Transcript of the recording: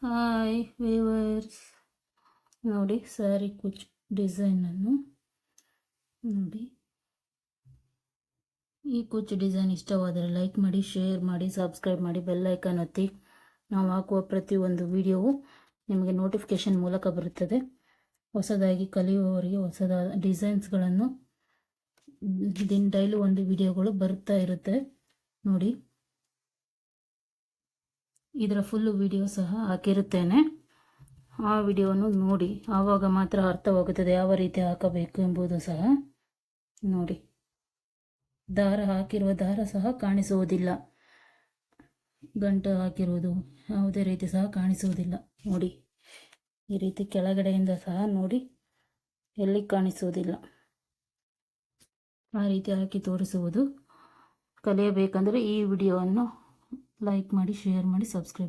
Hi viewers, ನೋಡಿ ಸ್ಯಾರಿ ಕುಚ್ ಡಿಸೈನನ್ನು ನೋಡಿ. ಈ ಕುಚ್ ಡಿಸೈನ್ ಇಷ್ಟವಾದರೆ ಲೈಕ್ ಮಾಡಿ, ಶೇರ್ ಮಾಡಿ, ಸಬ್ಸ್ಕ್ರೈಬ್ ಮಾಡಿ, ಬೆಲ್ ಐಕಾನ್ ಒತ್ತಿ. ನಾವು ಹಾಕುವ ಪ್ರತಿಯೊಂದು ವಿಡಿಯೋವು ನಿಮಗೆ ನೋಟಿಫಿಕೇಷನ್ ಮೂಲಕ ಬರುತ್ತದೆ. ಹೊಸದಾಗಿ ಕಲಿಯುವವರಿಗೆ ಹೊಸದಾದ ಡಿಸೈನ್ಸ್ಗಳನ್ನು ಡೈಲಿ ಒಂದು ವಿಡಿಯೋಗಳು ಬರುತ್ತಾ ಇರುತ್ತೆ ನೋಡಿ. ಇದರ ಫುಲ್ಲು ವಿಡಿಯೋ ಸಹ ಹಾಕಿರುತ್ತೇನೆ. ಆ ವಿಡಿಯೋವನ್ನು ನೋಡಿ, ಆವಾಗ ಮಾತ್ರ ಅರ್ಥವಾಗುತ್ತದೆ ಯಾವ ರೀತಿ ಹಾಕಬೇಕು ಎಂಬುದು ಸಹ ನೋಡಿ. ದಾರ ಹಾಕಿರುವ ದಾರ ಸಹ ಕಾಣಿಸುವುದಿಲ್ಲ, ಗಂಟು ಹಾಕಿರುವುದು ಯಾವುದೇ ರೀತಿ ಸಹ ಕಾಣಿಸುವುದಿಲ್ಲ ನೋಡಿ. ಈ ರೀತಿ ಕೆಳಗಡೆಯಿಂದ ಸಹ ನೋಡಿ, ಎಲ್ಲಿ ಕಾಣಿಸುವುದಿಲ್ಲ. ಆ ರೀತಿ ಹಾಕಿ ತೋರಿಸುವುದು. ಕಲಿಯಬೇಕಂದರೆ ಈ ವಿಡಿಯೋವನ್ನು ಲೈಕ್ ಮಾಡಿ, ಶೇರ್ ಮಾಡಿ, ಸಬ್ಸ್ಕ್ರೈಬ್